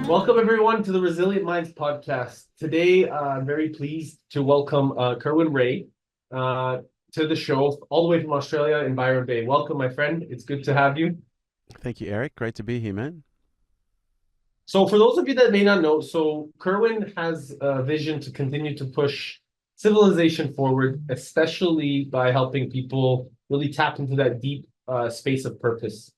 Welcome everyone to the Resilient Minds podcast. Today, I'm very pleased to welcome Kerwin Rae to the show, all the way from Australia in Byron Bay. Welcome, my friend. It's good to have you. Thank you, Eric. Great to be here, man. So, for those of you that may not know, Kerwin has a vision to continue to push civilization forward, especially by helping people really tap into that deep space of purpose.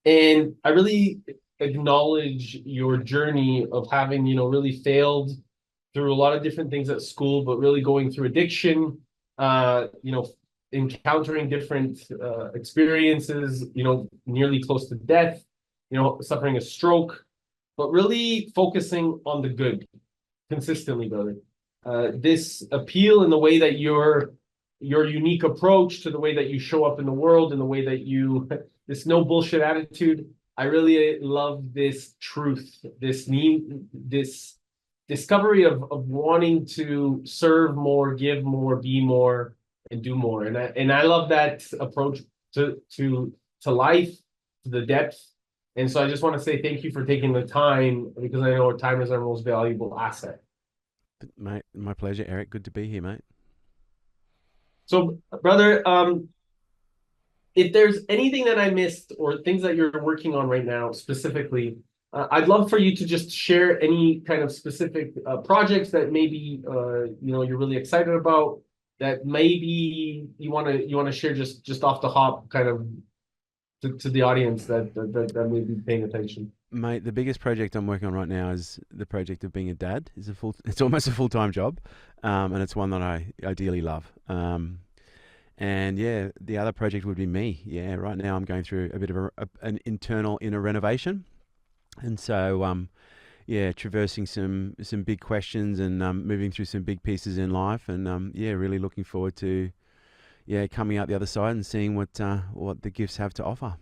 And I really acknowledge your journey of having, really failed through a lot of different things at school, but really going through addiction, uh, you know, encountering different experiences, nearly close to death, suffering a stroke, but really focusing on the good consistently, brother. This appeal in the way that your unique approach to the way that you show up in the world and the way that you this no bullshit attitude. I really love this truth, this discovery of wanting to serve more, give more, be more, and do more. And I love that approach to life, to the depth. And so I just want to say thank you for taking the time because I know time is our most valuable asset. Mate, my pleasure, Eric. Good to be here, mate. So, brother, if there's anything that I missed or things that you're working on right now specifically, I'd love for you to just share any kind of specific projects that maybe you're really excited about that maybe you want to share just off the hop kind of to the audience that may be paying attention. Mate, the biggest project I'm working on right now is the project of being a dad. It's almost a full-time job, and it's one that I ideally love. And yeah, the other project would be me. Yeah, right now I'm going through a bit of an internal inner renovation, and so yeah, traversing some big questions and moving through some big pieces in life, and yeah, really looking forward to coming out the other side and seeing what the gifts have to offer.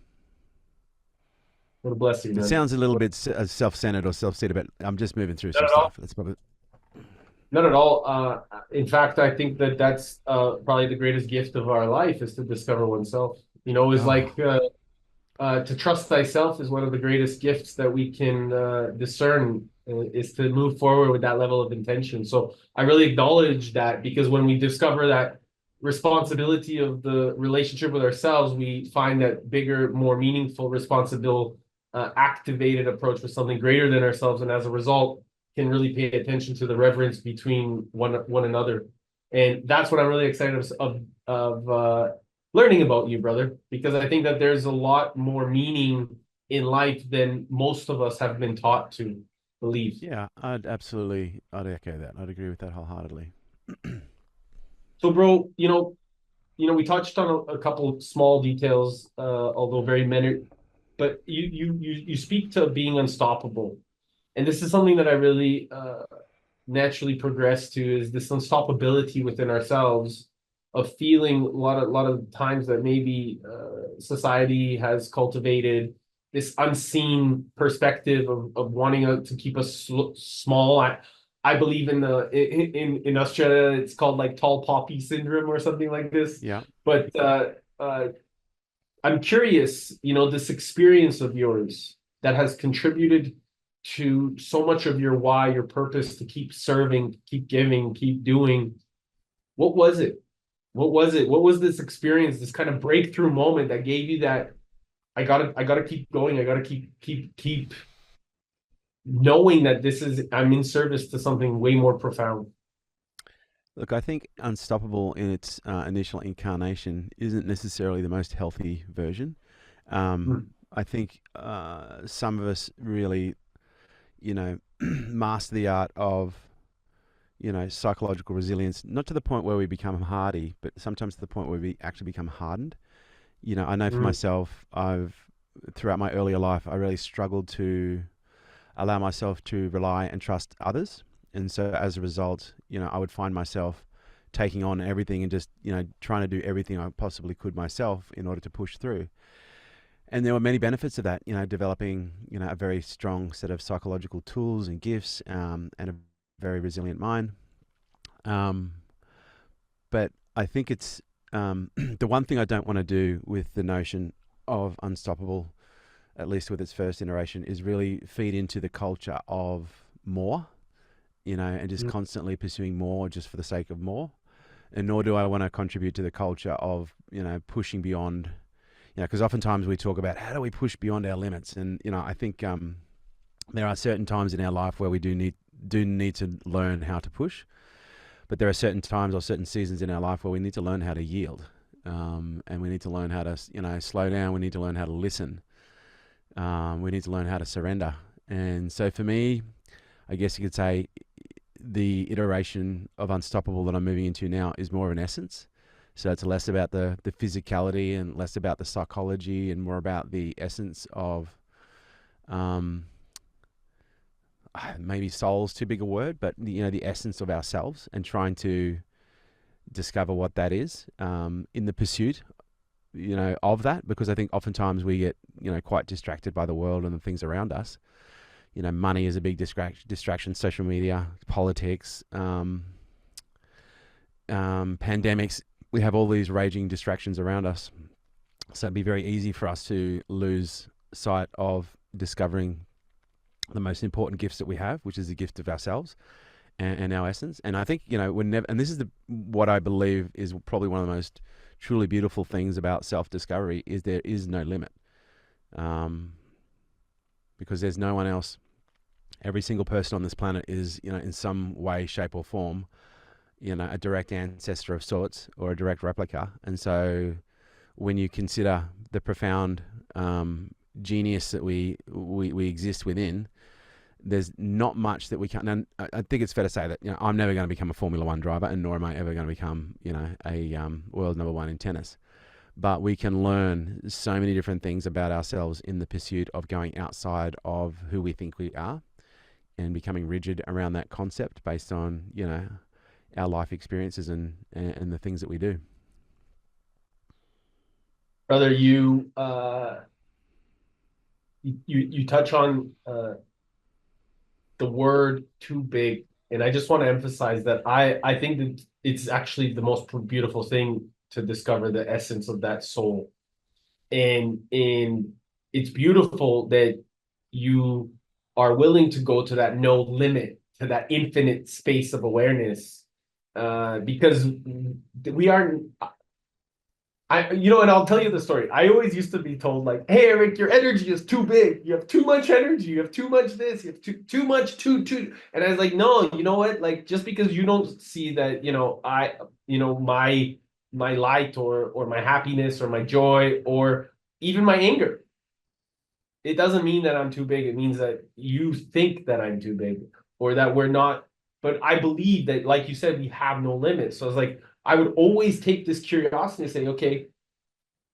What a blessing, It man. sounds a little bit self-centered or self-centered, but I'm just moving through Not some at all. stuff. That's probably Not at all. In fact, I think that that's probably the greatest gift of our life is to discover oneself. Is oh like to trust thyself is one of the greatest gifts that we can discern is to move forward with that level of intention. So I really acknowledge that because when we discover that responsibility of the relationship with ourselves, we find that bigger, more meaningful, responsible, activated approach with something greater than ourselves, and as a result, can really pay attention to the reverence between one another. And that's what I'm really excited of learning about you, brother, because I think that there's a lot more meaning in life than most of us have been taught to believe. yeah, I'd echo that. I'd agree with that wholeheartedly. So, bro, we touched on a couple small details, although very minor, but you speak to being unstoppable, and this is something that I really naturally progress to is this unstoppability within ourselves of feeling a lot of times that maybe society has cultivated this unseen perspective of wanting to keep us small. I believe in Australia it's called like tall poppy syndrome or something like this. Yeah. But I'm curious, this experience of yours that has contributed to so much of your why, your purpose to keep serving, keep giving, keep doing. What was it? What was it? What was this experience, this kind of breakthrough moment that gave you that I gotta keep going. I gotta keep knowing that I'm in service to something way more profound. Look, I think Unstoppable in its initial incarnation isn't necessarily the most healthy version. Hmm. I think some of us really, master the art of, psychological resilience, not to the point where we become hardy, but sometimes to the point where we actually become hardened. I know for Hmm. myself, throughout my earlier life, I really struggled to allow myself to rely and trust others. And so as a result, I would find myself taking on everything and just, trying to do everything I possibly could myself in order to push through. And there were many benefits of that, developing, a very strong set of psychological tools and gifts, and a very resilient mind. Um, but I think it's the one thing I don't want to do with the notion of unstoppable at least with its first iteration, is really feed into the culture of more, and just Mm. constantly pursuing more just for the sake of more. And nor do I want to contribute to the culture of, pushing beyond, because oftentimes we talk about how do we push beyond our limits. And, I think there are certain times in our life where we do need to learn how to push. But there are certain times or certain seasons in our life where we need to learn how to yield. And we need to learn how to, slow down. We need to learn how to listen. We need to learn how to surrender. And so for me, I guess you could say the iteration of Unstoppable that I'm moving into now is more of an essence. So it's less about the physicality and less about the psychology and more about the essence of, maybe soul's too big a word, but the essence of ourselves, and trying to discover what that is, in the pursuit, of that, because I think oftentimes we get, quite distracted by the world and the things around us. Money is a big distraction, social media, politics, pandemics. We have all these raging distractions around us. So it'd be very easy for us to lose sight of discovering the most important gifts that we have, which is the gift of ourselves and our essence. And I think, we're never, and this is what I believe is probably one of the most truly beautiful things about self-discovery, is there is no limit. Because there's no one else. Every single person on this planet is, in some way, shape or form, a direct ancestor of sorts or a direct replica. And so when you consider the profound genius that we exist within, there's not much that we can't. And I think it's fair to say that, I'm never going to become a Formula One driver, and nor am I ever going to become, a world number one in tennis. But we can learn so many different things about ourselves in the pursuit of going outside of who we think we are and becoming rigid around that concept based on, our life experiences and the things that we do. Brother, you touch on the word too big, and I just want to emphasize that I think that it's actually the most beautiful thing to discover the essence of that soul. And it's beautiful that you are willing to go to that no limit, to that infinite space of awareness, because we aren't. And I'll tell you the story. I always used to be told, like, "Hey, Eric, your energy is too big. You have too much energy. You have too much this. You have too much too." And I was like, "No, you know what? Like, just because you don't see that, my light or my happiness or my joy or even my anger, it doesn't mean that I'm too big. It means that you think that I'm too big or that we're not. But I believe that, like you said, we have no limits. So it's like I would always take this curiosity and say, okay,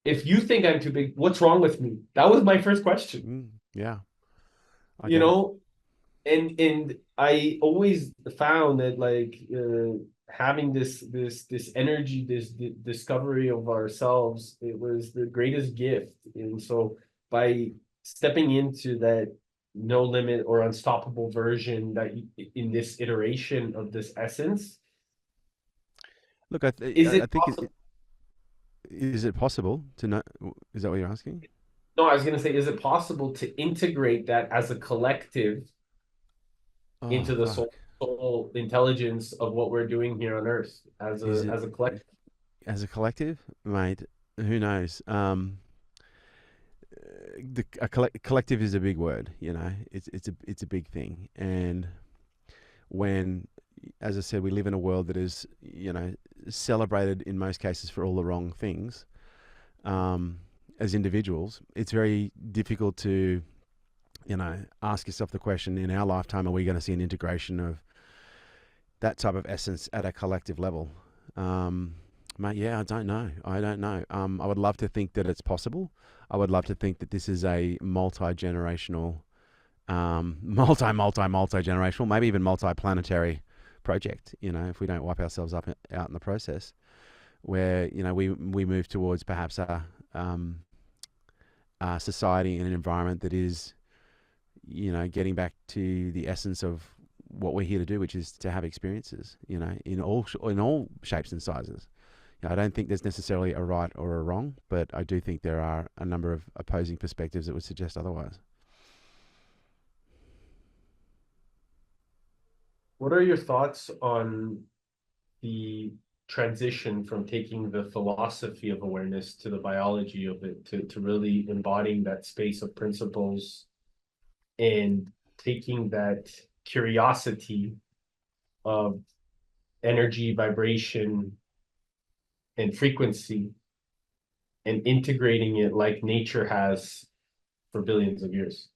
if you think I'm too big, what's wrong with me? That was my first question, Yeah, I you get it. know? And I always found that, like, having this energy, this discovery of ourselves, it was the greatest gift. And so by stepping into that no limit or unstoppable version, that in this iteration of this essence, Look, is I it think possible? is it possible to know? Is that what you're asking? No, I was going to say, is it possible to integrate that as a collective Oh into the fuck! soul intelligence of what we're doing here on Earth as Is a it collective? as a collective, mate? Who knows? Collective is a big word. It's a big thing. And when, as I said, we live in a world that is, celebrated in most cases for all the wrong things. As individuals, it's very difficult to, ask yourself the question: in our lifetime, are we going to see an integration of that type of essence at a collective level? Mate, yeah, I don't know. I don't know. I would love to think that it's possible. I would love to think that this is a multi-generational, multi-generational, maybe even multi-planetary project. If we don't wipe ourselves up out in the process, where we move towards perhaps a society and an environment that is, getting back to the essence of what we're here to do, which is to have experiences, in all shapes and sizes. I don't think there's necessarily a right or a wrong, but I do think there are a number of opposing perspectives that would suggest otherwise. What are your thoughts on the transition from taking the philosophy of awareness to the biology of it, to really embodying that space of principles and taking that curiosity of energy, vibration, and frequency and integrating it like nature has for billions of years?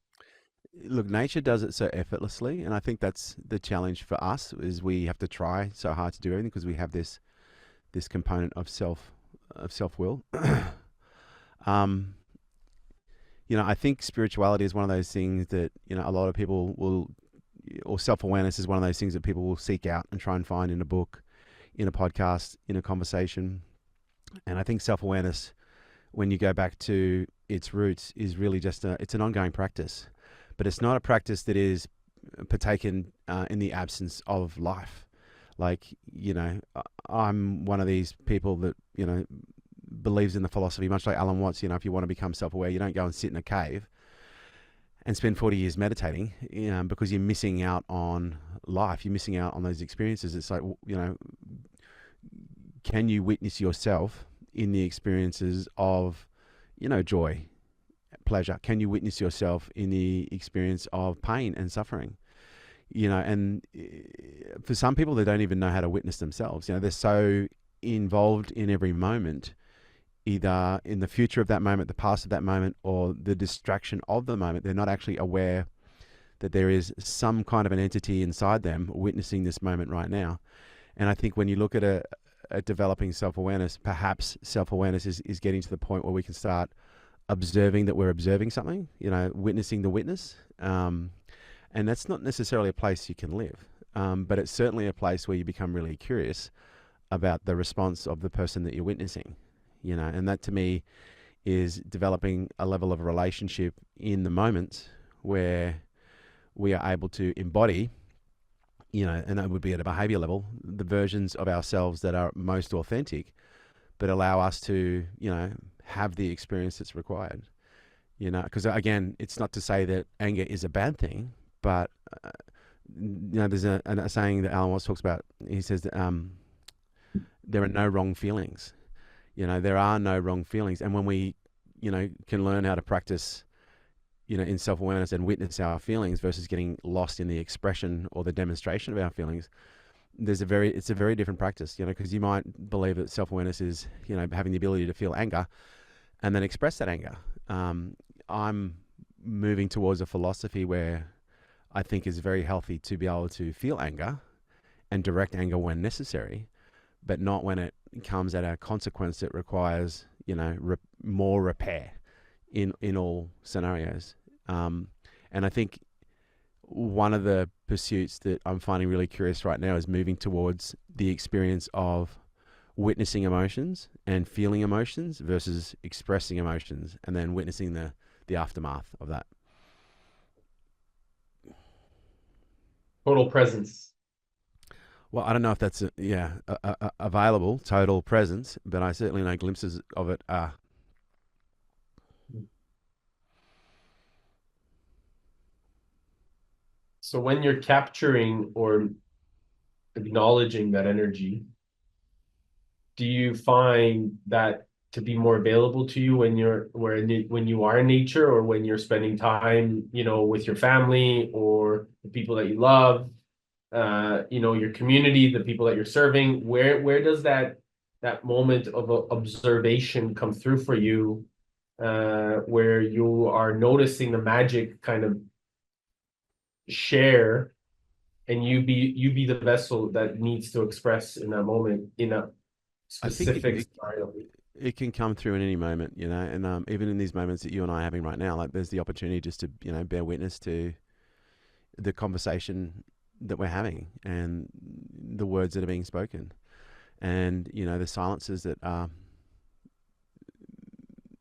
Look, nature does it so effortlessly, and I think that's the challenge for us is we have to try so hard to do everything because we have this component of self will. um, I think spirituality is one of those things that a lot of people will, or self awareness is one of those things that people will seek out and try and find in a book, in a podcast, in a conversation. And I think self awareness, when you go back to its roots, is really just it's an ongoing practice, but it's not a practice that is partaken in the absence of life. Like, I'm one of these people that, believes in the philosophy, much like Alan Watts, if you want to become self-aware, you don't go and sit in a cave and spend 40 years meditating, because you're missing out on life. You're missing out on those experiences. It's like, can you witness yourself in the experiences of, joy, pleasure? Can you witness yourself in the experience of pain and suffering? And for some people, they don't even know how to witness themselves. They're so involved in every moment, either in the future of that moment, the past of that moment, or the distraction of the moment. They're not actually aware that there is some kind of an entity inside them witnessing this moment right now. And I think when you look at a developing self-awareness, perhaps self-awareness is getting to the point where we can start observing that we're observing something, witnessing the witness. And that's not necessarily a place you can live, but it's certainly a place where you become really curious about the response of the person that you're witnessing, and that to me is developing a level of relationship in the moments where we are able to embody, and that would be at a behavior level, the versions of ourselves that are most authentic, but allow us to, have the experience that's required, because again, it's not to say that anger is a bad thing, but there's a saying that Alan Watts talks about. He says that there are no wrong feelings. There are no wrong feelings, and when we, can learn how to practice, in self-awareness and witness our feelings versus getting lost in the expression or the demonstration of our feelings, it's a very different practice. Because you might believe that self-awareness is, having the ability to feel anger and then express that anger. I'm moving towards a philosophy where I think is very healthy to be able to feel anger and direct anger when necessary, but not when it comes at a consequence that requires, more repair in all scenarios. And I think one of the pursuits that I'm finding really curious right now is moving towards the experience of witnessing emotions and feeling emotions versus expressing emotions and then witnessing the aftermath of that. Total presence. Well, I don't know if that's available, total presence, but I certainly know glimpses of it are. So when you're capturing or acknowledging that energy, do you find that to be more available to you when when you are in nature, or when you're spending time, with your family or the people that you love, your community, the people that you're serving? Where does that moment of observation come through for you, where you are noticing the magic kind of share, and you be the vessel that needs to express in that moment, in a I think specific scenario? it can come through in any moment, and even in these moments that you and I are having right now, like there's the opportunity just to, bear witness to the conversation that we're having and the words that are being spoken and, the silences that are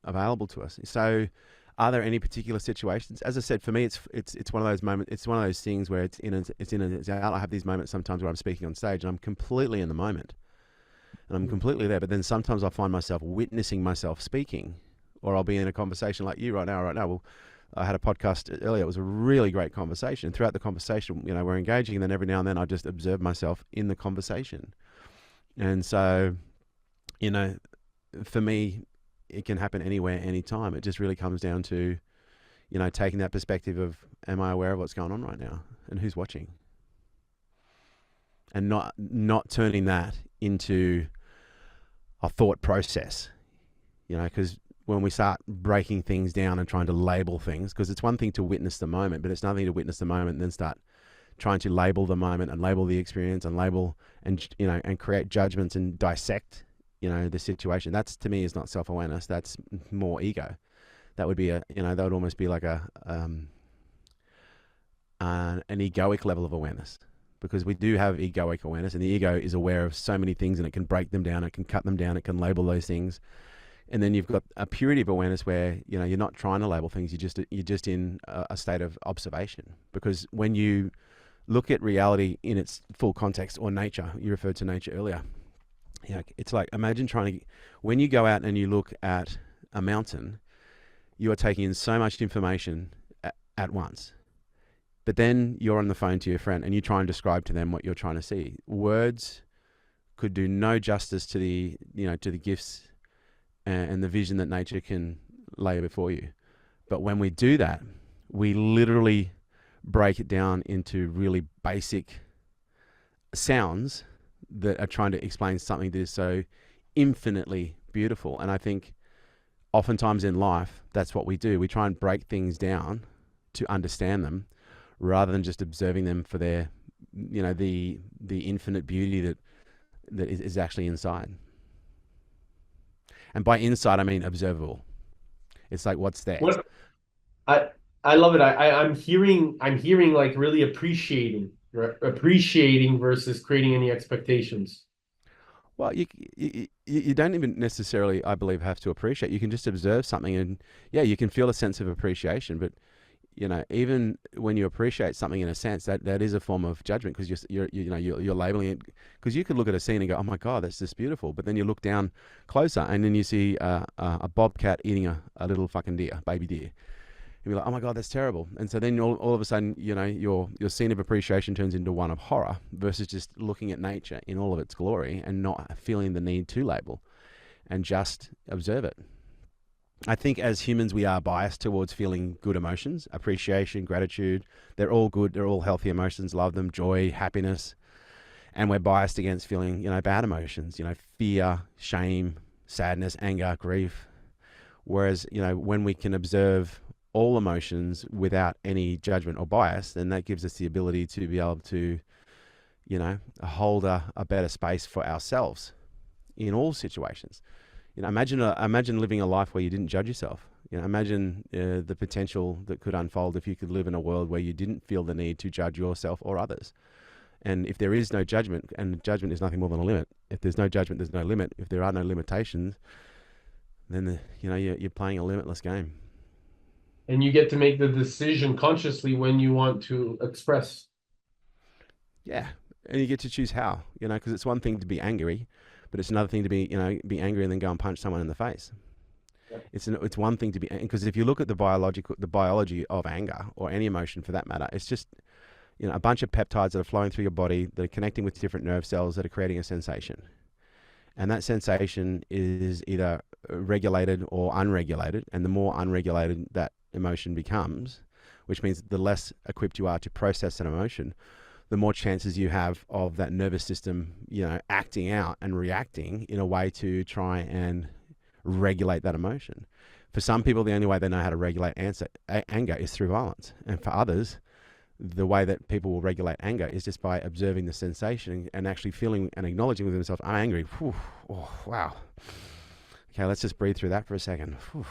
available to us. So are there any particular situations? As I said, for me, it's one of those moments. It's one of those things where it's in and it's out. I have these moments sometimes where I'm speaking on stage and I'm completely in the moment. and I'm completely there. But then sometimes I find myself witnessing myself speaking, or I'll be in a conversation like you right now. Well, I had a podcast earlier. It was a really great conversation. Throughout the conversation, we're engaging, and then every now and then I just observe myself in the conversation. And so, you know, for me, it can happen anywhere, anytime. It just really comes down to, taking that perspective of, am I aware of what's going on right now and who's watching? And not turning that into a thought process, because when we start breaking things down and trying to label things, because it's one thing to witness the moment, but it's nothing to witness the moment and then start trying to label the moment and label the experience and label and create judgments and dissect, the situation. That's, to me, is not self-awareness. That's more ego. That would be that would almost be like an egoic level of awareness, because we do have egoic awareness, and the ego is aware of so many things, and it can break them down, it can cut them down, it can label those things. And then you've got a purity of awareness where, you're not trying to label things. You're just in a state of observation. Because when you look at reality in its full context, or nature, you referred to nature earlier. It's like, imagine when you go out and you look at a mountain, you are taking in so much information at once. But then you're on the phone to your friend and you try and describe to them what you're trying to see. Words could do no justice to the gifts and the vision that nature can lay before you. But when we do that, we literally break it down into really basic sounds that are trying to explain something that is so infinitely beautiful. And I think oftentimes in life, that's what we do. We try and break things down to understand them, rather than just observing them for their, the infinite beauty that is actually inside. And by inside, I mean observable. It's like, what's there? What I I love it. I'm hearing like really appreciating, right? Appreciating versus creating any expectations. Well, you don't even necessarily, I believe, have to appreciate. You can just observe something, and yeah, you can feel a sense of appreciation. But even when you appreciate something, in a sense, that is a form of judgment, because you're labeling it. Because you could look at a scene and go, "Oh my God, that's just beautiful," but then you look down closer, and then you see a bobcat eating a little fucking deer, baby deer. And you're like, "Oh my God, that's terrible." And so then all of a sudden, your scene of appreciation turns into one of horror, versus just looking at nature in all of its glory and not feeling the need to label, and just observe it. I think as humans, we are biased towards feeling good emotions, appreciation, gratitude. They're all good. They're all healthy emotions. Love them, joy, happiness. And we're biased against feeling, bad emotions, fear, shame, sadness, anger, grief. Whereas, when we can observe all emotions without any judgment or bias, then that gives us the ability to be able to, hold a better space for ourselves in all situations. Imagine living a life where you didn't judge yourself. Imagine the potential that could unfold if you could live in a world where you didn't feel the need to judge yourself or others. And if there is no judgment, and judgment is nothing more than a limit. If there's no judgment, there's no limit. If there are no limitations, then you're playing a limitless game. And you get to make the decision consciously when you want to express. Yeah, and you get to choose how. Because it's one thing to be angry, but it's another thing to be angry and then go and punch someone in the face. Yep. It's one thing to be, because if you look at the biology of anger, or any emotion for that matter, it's just a bunch of peptides that are flowing through your body that are connecting with different nerve cells that are creating a sensation, and that sensation is either regulated or unregulated. And the more unregulated that emotion becomes, which means the less equipped you are to process an emotion, the more chances you have of that nervous system, acting out and reacting in a way to try and regulate that emotion. For some people, the only way they know how to regulate anger is through violence. And for others, the way that people will regulate anger is just by observing the sensation and actually feeling and acknowledging with themselves, I'm angry. Whew. Oh, wow. Okay, let's just breathe through that for a second. Whew.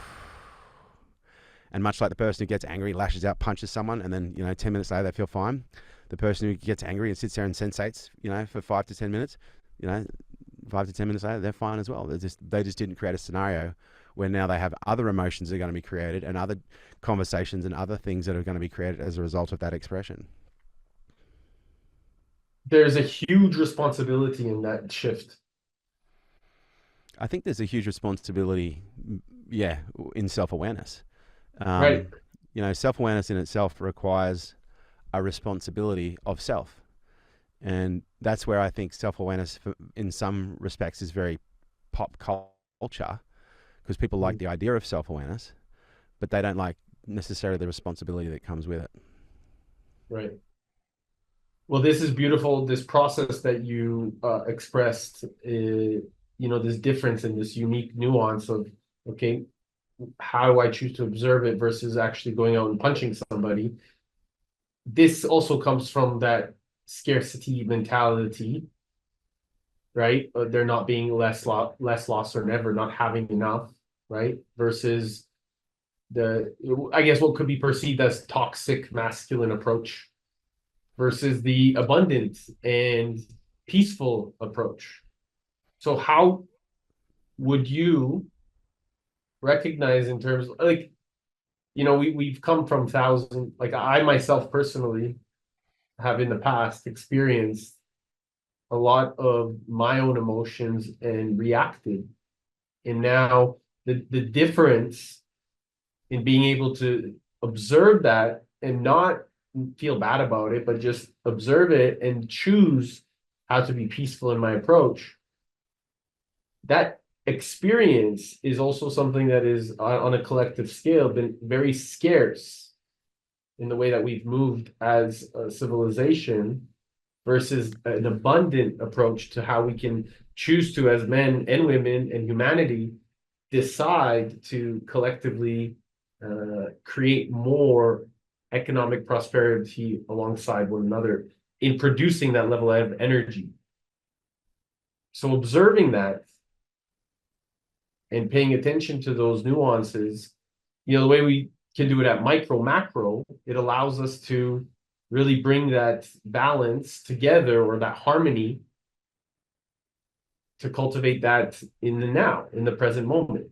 And much like the person who gets angry, lashes out, punches someone, and then, 10 minutes later, they feel fine. The person who gets angry and sits there and sensates, for 5 to 10 minutes, 5 to 10 minutes later, they're fine as well. They just didn't create a scenario where now they have other emotions that are going to be created, and other conversations and other things that are going to be created as a result of that expression. There's a huge responsibility in that shift. I think there's a huge responsibility, yeah, in self awareness. Right. Um, self awareness in itself requires a responsibility of self. And that's where I think self awareness, in some respects, is very pop culture, because people like Mm. the idea of self awareness, but they don't like necessarily the responsibility that comes with it. Right. Well, this is beautiful. This process that you expressed, this difference and this unique nuance of, okay, how do I choose to observe it versus actually going out and punching somebody? This also comes from that scarcity mentality, right? There not being less loss or never, not having enough, right? Versus I guess what could be perceived as toxic masculine approach versus the abundant and peaceful approach. So how would you recognize in terms of, like, we've come from thousands, like I myself personally have in the past experienced a lot of my own emotions and reacted. And now the difference in being able to observe that and not feel bad about it, but just observe it and choose how to be peaceful in my approach. That experience is also something that is on a collective scale been very scarce in the way that we've moved as a civilization versus an abundant approach to how we can choose to, as men and women and humanity, decide to collectively create more economic prosperity alongside one another in producing that level of energy. So observing that and paying attention to those nuances, the way we can do it at micro, macro, it allows us to really bring that balance together or that harmony to cultivate that in the now, in the present moment.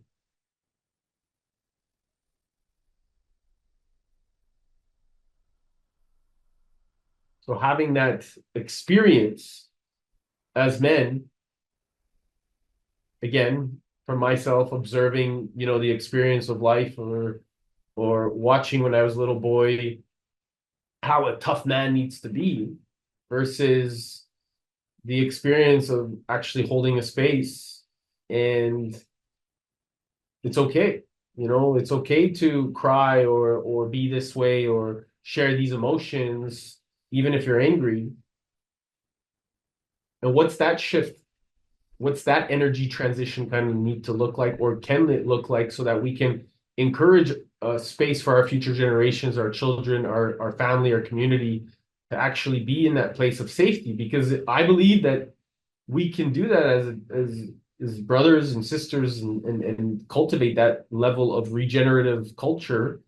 So having that experience as men, again, for myself, observing, the experience of life or watching when I was a little boy, how a tough man needs to be versus the experience of actually holding a space and it's okay. It's okay to cry or be this way or share these emotions, even if you're angry. And what's that shift? What's that energy transition kind of need to look like, or can it look like so that we can encourage a space for our future generations, our children, our family, our community to actually be in that place of safety? Because I believe that we can do that as brothers and sisters and cultivate that level of regenerative culture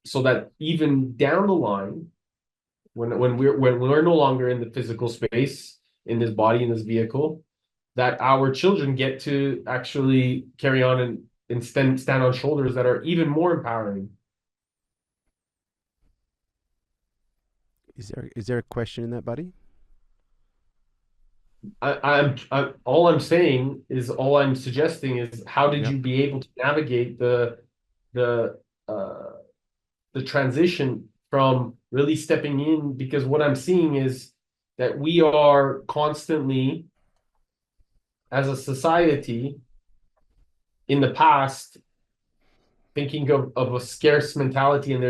so that even down the line, when we're no longer in the physical space, in this body, in this vehicle, that our children get to actually carry on and stand on shoulders that are even more empowering. Is there a question in that, buddy? All I'm saying is all I'm suggesting is how did Yep. you be able to navigate the uh the transition from really stepping in, because what I'm seeing is that we are constantly as a society in the past thinking of a scarce mentality and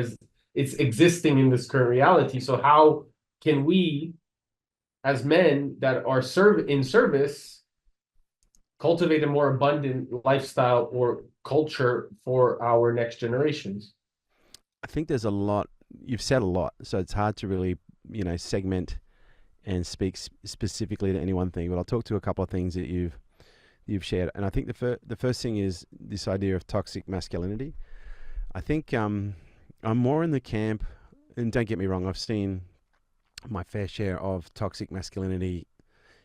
it's existing in this current reality. So how can we as men that are in service cultivate a more abundant lifestyle or culture for our next generations? I think there's a lot. You've said a lot, so it's hard to really, segment and speak specifically to any one thing. But I'll talk to a couple of things that you've shared. And I think the first thing is this idea of toxic masculinity. I think I'm more in the camp, and don't get me wrong, I've seen my fair share of toxic masculinity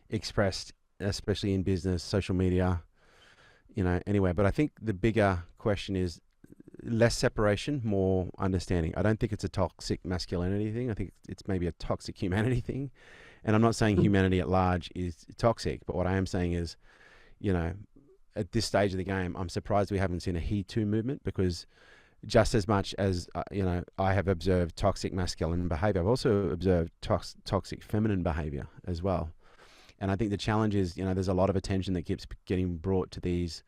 expressed, especially in business, social media, anyway. But I think the bigger question is less separation, more understanding. I don't think it's a toxic masculinity thing. I think it's maybe a toxic humanity thing. And I'm not saying humanity at large is toxic, but what I am saying is, you know, at this stage of the game, I'm surprised we haven't seen a He Too movement, because just as much as I have observed toxic masculine behavior, I've also observed toxic feminine behavior as well. And I think the challenge is, there's a lot of attention that keeps getting brought to these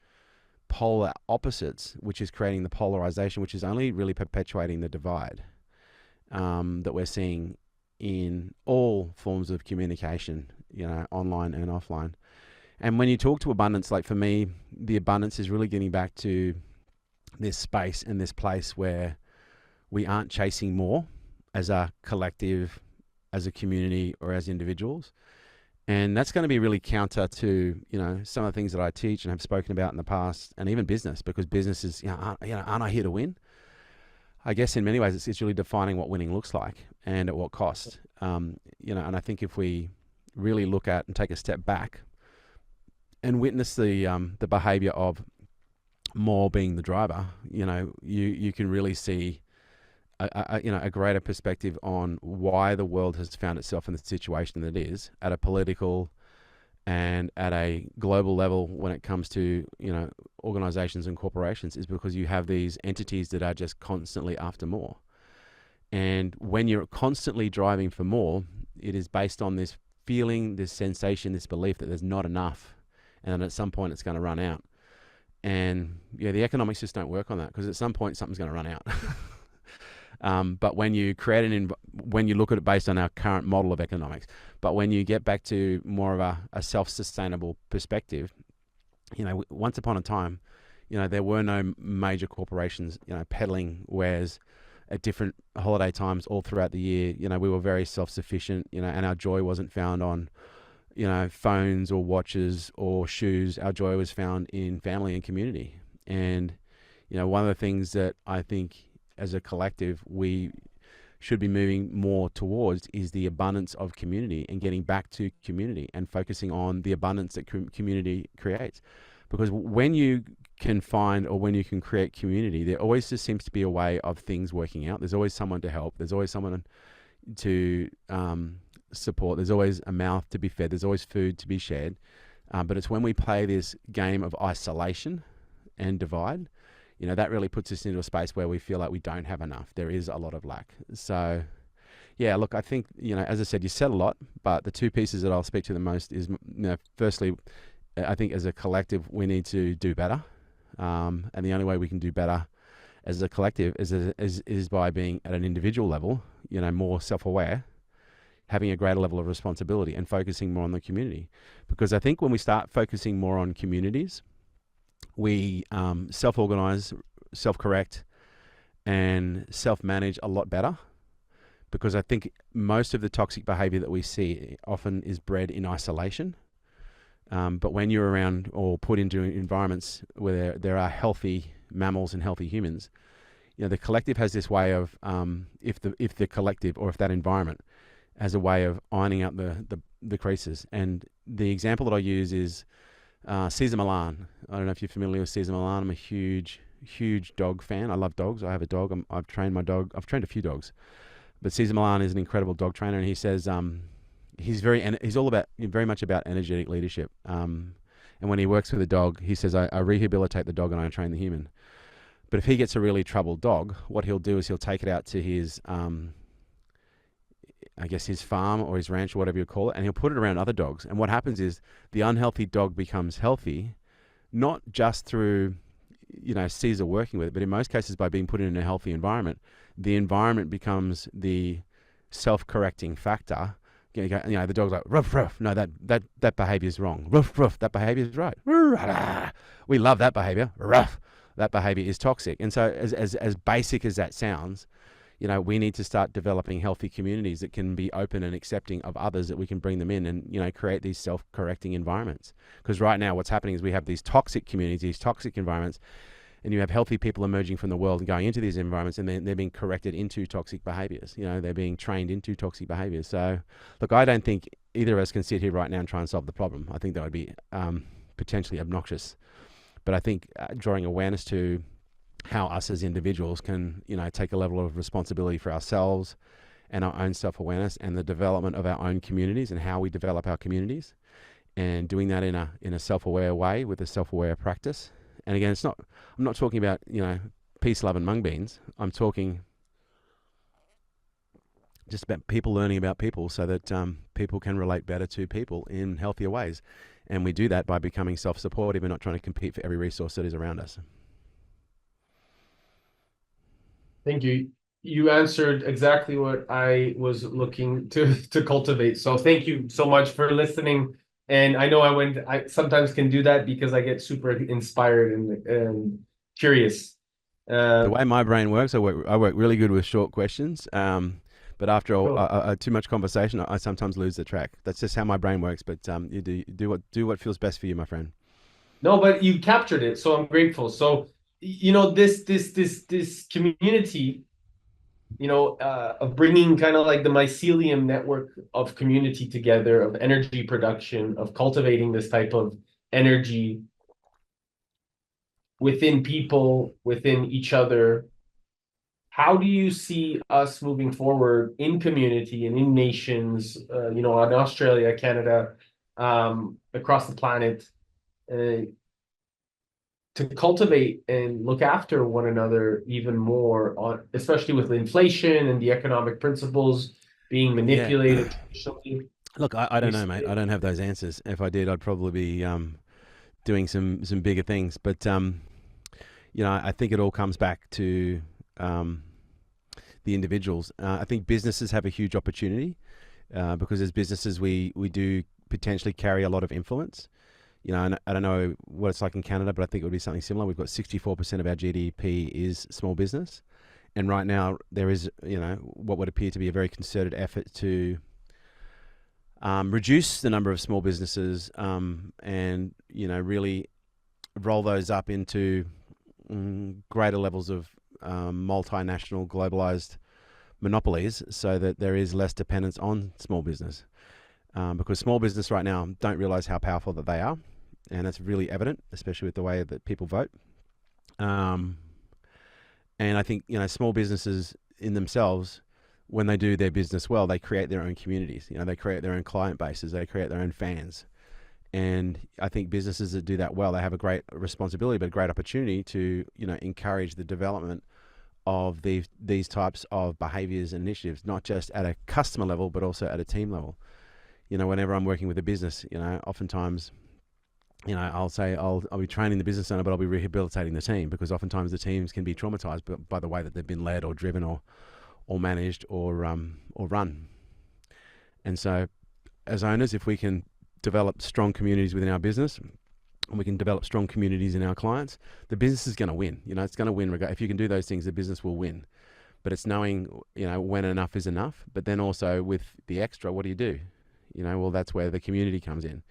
polar opposites, which is creating the polarization, which is only really perpetuating the divide that we're seeing in all forms of communication, online and offline. And when you talk to abundance, like for me, the abundance is really getting back to this space and this place where we aren't chasing more as a collective, as a community, or as individuals. And that's going to be really counter to, some of the things that I teach and have spoken about in the past, and even business, because business is, aren't I here to win? I guess in many ways it's really defining what winning looks like and at what cost. And I think if we really look at and take a step back and witness the behavior of more being the driver, you can really see a greater perspective on why the world has found itself in the situation that it is at a political and at a global level when it comes to, organizations and corporations, is because you have these entities that are just constantly after more. And when you're constantly driving for more, it is based on this feeling, this sensation, this belief that there's not enough, and then at some point it's going to run out. And the economics just don't work on that, because at some point something's going to run out. But when you when you look at it based on our current model of economics, but when you get back to more of a self-sustainable perspective, once upon a time, there were no major corporations, peddling wares at different holiday times all throughout the year. We were very self-sufficient, and our joy wasn't found on, phones or watches or shoes. Our joy was found in family and community. And, one of the things that I think as a collective we should be moving more towards is the abundance of community, and getting back to community and focusing on the abundance that community creates. Because when you can find, or when you can create community, there always just seems to be a way of things working out. There's always someone to help. There's always someone to support. There's always a mouth to be fed. There's always food to be shared. But it's when we play this game of isolation and divide, that really puts us into a space where we feel like we don't have enough. There is a lot of lack. So, yeah, look, I think, as I said, you said a lot, but the two pieces that I'll speak to the most is, firstly, I think as a collective, we need to do better. And the only way we can do better as a collective is by being at an individual level, more self-aware, having a greater level of responsibility, and focusing more on the community. Because I think when we start focusing more on communities, we self-organize, self-correct, and self-manage a lot better. Because I think most of the toxic behavior that we see often is bred in isolation. But when you're around or put into environments where there are healthy mammals and healthy humans, the collective has this way of, if the collective, or if that environment has a way of ironing out the creases. And the example that I use is Cesar Millan. I don't know if you're familiar with Cesar Millan. I'm a huge dog fan. I love dogs. I have a dog. I've trained my dog. I've trained a few dogs. But Cesar Millan is an incredible dog trainer, and he says he's very much about energetic leadership. And when he works with a dog, he says, I rehabilitate the dog and I train the human. But if he gets a really troubled dog, what he'll do is he'll take it out to his his farm or his ranch or whatever you call it, and he'll put it around other dogs. And what happens is the unhealthy dog becomes healthy, not just through, Caesar working with it, but in most cases by being put in a healthy environment. The environment becomes the self-correcting factor. The dog's like, ruff, ruff. No, that behavior is wrong. Ruff, ruff. That behavior is right. We love that behavior. Ruff. That behavior is toxic. And so as basic as that sounds, we need to start developing healthy communities that can be open and accepting of others, that we can bring them in and, create these self-correcting environments. Because right now what's happening is we have these toxic communities, these toxic environments, and you have healthy people emerging from the world and going into these environments, and they're being corrected into toxic behaviors. They're being trained into toxic behaviors. So, look, I don't think either of us can sit here right now and try and solve the problem. I think that would be potentially obnoxious. But I think drawing awareness to how us as individuals can, take a level of responsibility for ourselves and our own self-awareness and the development of our own communities and how we develop our communities, and doing that in a self-aware way with a self-aware practice. And again, it's not I'm not talking about, peace, love, and mung beans. I'm talking just about people learning about people so that people can relate better to people in healthier ways. And we do that by becoming self-supportive and not trying to compete for every resource that is around us. Thank you. You answered exactly what I was looking to cultivate. So thank you so much for listening. And I know I sometimes can do that because I get super inspired and curious. The Uh, way my brain works, I work really good with short questions. But after cool. too much conversation, I sometimes lose the track. That's just how my brain works. But do what feels best for you, my friend. No, but you captured it, so I'm grateful. So, this community, of bringing kind of like the mycelium network of community together, of energy production, of cultivating this type of energy within people, within each other. How do you see us moving forward in community and in nations, in Australia, Canada, across the planet, uh, to cultivate and look after one another even more on, especially with inflation and the economic principles being Yeah. manipulated traditionally. Look, I Do you don't know, see mate. I it? don't have those answers. If I did, I'd probably be doing some bigger things. But I think it all comes back to um, the individuals. I think businesses have a huge opportunity because as businesses, we do potentially carry a lot of influence. And I don't know what it's like in Canada, but I think it would be something similar. We've got 64% of our GDP is small business. And right now, there is, what would appear to be a very concerted effort to reduce the number of small businesses and, really roll those up into greater levels of multinational, globalized monopolies so that there is less dependence on small business. Because small business right now don't realize how powerful that they are. And that's really evident, especially with the way that people vote. Um, and I think, small businesses in themselves, when they do their business well, they create their own communities. They create their own client bases, they create their own fans. And I think businesses that do that well, they have a great responsibility, but a great opportunity to, encourage the development of these types of behaviors and initiatives, not just at a customer level, but also at a team level. Whenever I'm working with a business, oftentimes, I'll say I'll be training the business owner, but I'll be rehabilitating the team because oftentimes the teams can be traumatized by the way that they've been led or driven or managed or run. And so, as owners, if we can develop strong communities within our business and we can develop strong communities in our clients, the business is going to win. It's going to win. If you can do those things, the business will win. But it's knowing, when enough is enough. But then also with the extra, what do you do? Well, that's where the community comes in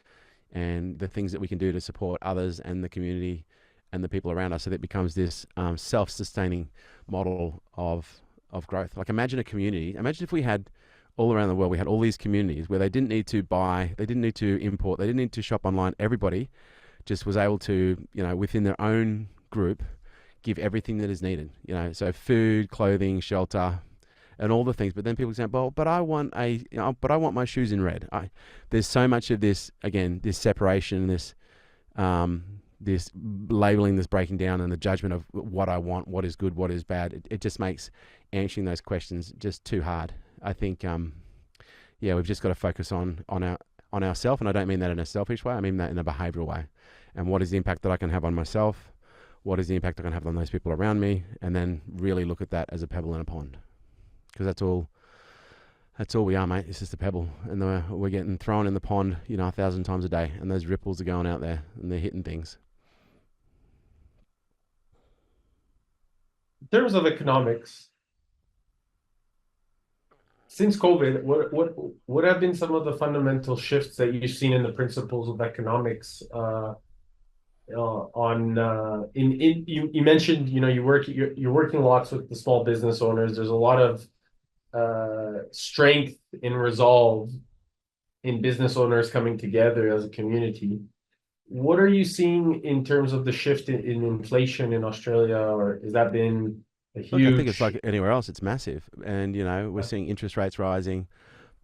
and the things that we can do to support others and the community and the people around us. So that it becomes this self-sustaining model of growth. Like imagine a community. Imagine if we had all around the world, we had all these communities where they didn't need to buy, they didn't need to import, they didn't need to shop online. Everybody just was able to, within their own group, give everything that is needed. So food, clothing, shelter, and all the things. But then people say, "Well, but I want but I want my shoes in red." There's so much of this again, this separation, this labeling, this breaking down, and the judgment of what I want, what is good, what is bad. It just makes answering those questions just too hard. I think, we've just got to focus on ourselves, and I don't mean that in a selfish way. I mean that in a behavioural way. And what is the impact that I can have on myself? What is the impact I can have on those people around me? And then really look at that as a pebble in a pond, because that's all we are, mate. It's just a pebble, and we're getting thrown in the pond, 1,000 times a day, and those ripples are going out there and they're hitting things. In terms of economics, since COVID, what have been some of the fundamental shifts that you've seen in the principles of economics? On in you mentioned you're working lots with the small business owners. There's a lot of strength in resolve in business owners coming together as a community. What are you seeing in terms of the shift in inflation in Australia, or has that been a Look, I think it's huge? like anywhere else. It's massive, and we're seeing interest rates rising,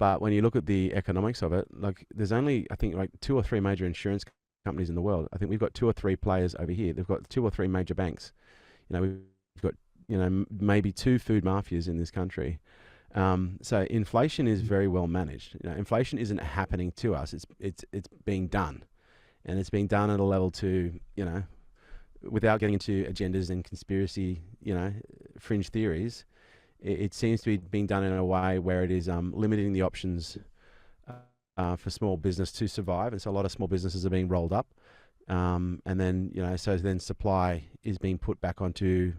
But when you look at the economics of it, like there's only, I think, like 2 or 3 major insurance companies in the world. I think we've got 2 or 3 players over here. They've got 2 or 3 major banks. We've got, maybe 2 food mafias in this country. So inflation is very well managed. Inflation isn't happening to us. It's being done, and it's being done at a level to, without getting into agendas and conspiracy, fringe theories. It seems to be being done in a way where it is limiting the options for small business to survive, and so a lot of small businesses are being rolled up, and then so then supply is being put back onto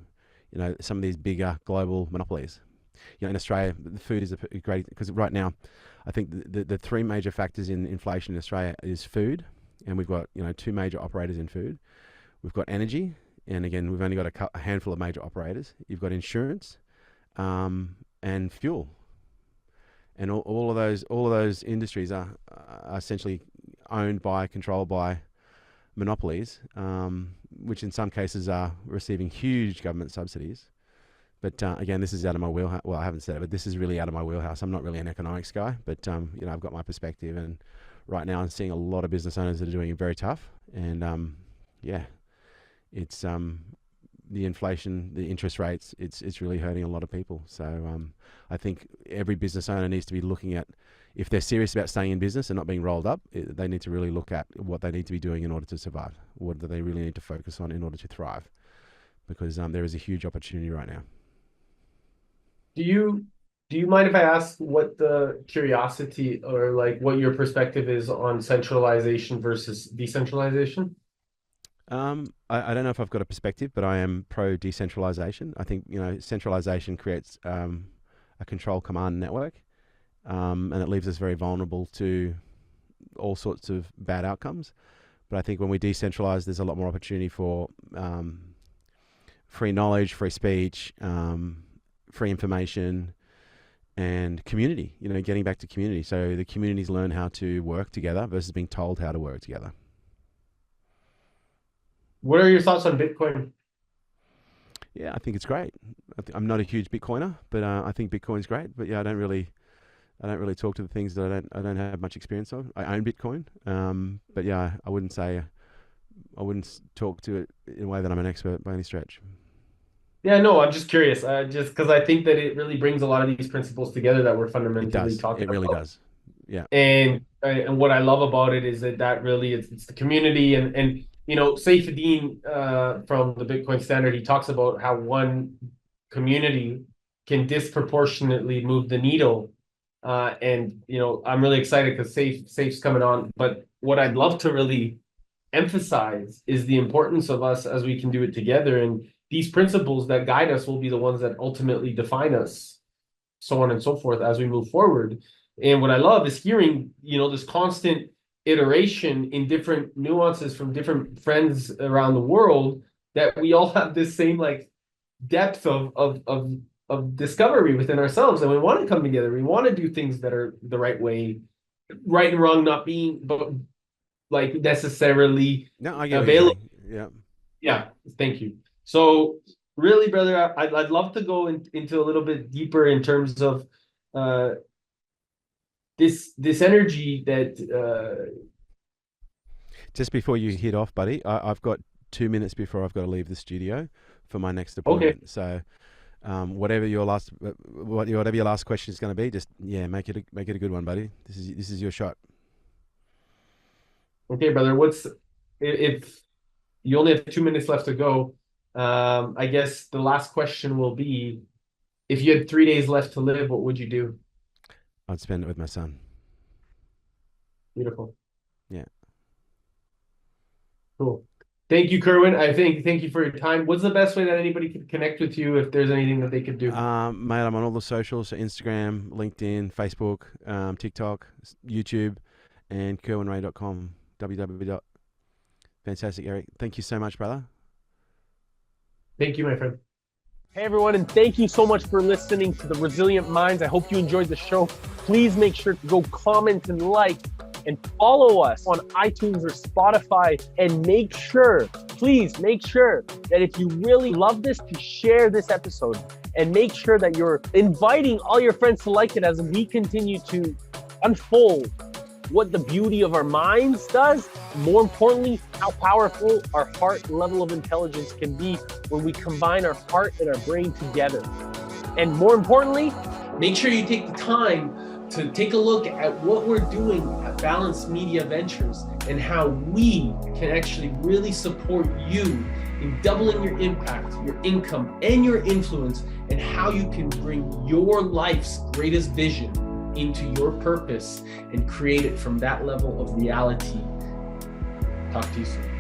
some of these bigger global monopolies. In Australia, the food is a great, because right now, I think the 3 major factors in inflation in Australia is food, and we've got 2 major operators in food. We've got energy, and again, we've only got a handful of major operators. You've got insurance. And fuel, and all of those industries are essentially controlled by monopolies, which in some cases are receiving huge government subsidies. But again, this is out of my wheelhouse. Well, I haven't said it, but this is really out of my wheelhouse. I'm not really an economics guy, but I've got my perspective, and right now I'm seeing a lot of business owners that are doing it very tough, and it's the inflation, the interest rates, it's really hurting a lot of people. So I think every business owner needs to be looking at, if they're serious about staying in business and not being rolled up, they need to really look at what they need to be doing in order to survive. What do they really need to focus on in order to thrive? Because there is a huge opportunity right now. Do you mind if I ask what the curiosity, or like what your perspective is on centralization versus decentralization? I don't know if I've got a perspective, but I am pro decentralization. I think centralization creates a control command network, and it leaves us very vulnerable to all sorts of bad outcomes. But I think when we decentralize, there's a lot more opportunity for free knowledge, free speech, free information, and community. Getting back to community, so the communities learn how to work together versus being told how to work together. What are your thoughts on Bitcoin? Yeah, I think it's great. I'm not a huge Bitcoiner, but I think Bitcoin's great. But yeah, I don't really talk to the things that I don't have much experience of. I own Bitcoin, but yeah, I wouldn't talk to it in a way that I'm an expert by any stretch. Yeah, no, I'm just curious. Just because I think that it really brings a lot of these principles together that we're fundamentally talking about. It really does. Yeah. And what I love about it is that really it's the community, and Saifedean from the Bitcoin Standard, he talks about how one community can disproportionately move the needle. And I'm really excited because Safe's coming on. But what I'd love to really emphasize is the importance of us as we can do it together. And these principles that guide us will be the ones that ultimately define us, so on and so forth, as we move forward. And what I love is hearing, this constant iteration in different nuances from different friends around the world, that we all have this same like depth of discovery within ourselves, and we want to come together. We want to do things that are the right way, right and wrong not being, but like necessarily available. Yeah. Thank you. So really, brother, I'd love to go into a little bit deeper in terms of this energy that. Just before you hit off, buddy, I've got 2 minutes before I've got to leave the studio for my next appointment. Okay. So, whatever your last question is going to be, just make it a good one, buddy. This is your shot. Okay, brother. If you only have 2 minutes left to go? I guess the last question will be, if you had 3 days left to live, what would you do? I'd spend it with my son. Beautiful. Yeah. Cool. Thank you, Kerwin. Thank you for your time. What's the best way that anybody could connect with you if there's anything that they could do? Mate, I'm on all the socials, so Instagram, LinkedIn, Facebook, TikTok, YouTube, and kerwinrae.com, www. Fantastic, Eric. Thank you so much, brother. Thank you, my friend. Hey, everyone, and thank you so much for listening to The Resilient Minds. I hope you enjoyed the show. Please make sure to go comment and like and follow us on iTunes or Spotify, and please make sure that if you really love this, to share this episode, and make sure that you're inviting all your friends to like it as we continue to unfold what the beauty of our minds does, more importantly, how powerful our heart level of intelligence can be when we combine our heart and our brain together. And more importantly, make sure you take the time to take a look at what we're doing at Balanced Media Ventures and how we can actually really support you in doubling your impact, your income, and your influence, and how you can bring your life's greatest vision into your purpose and create it from that level of reality. Talk to you soon.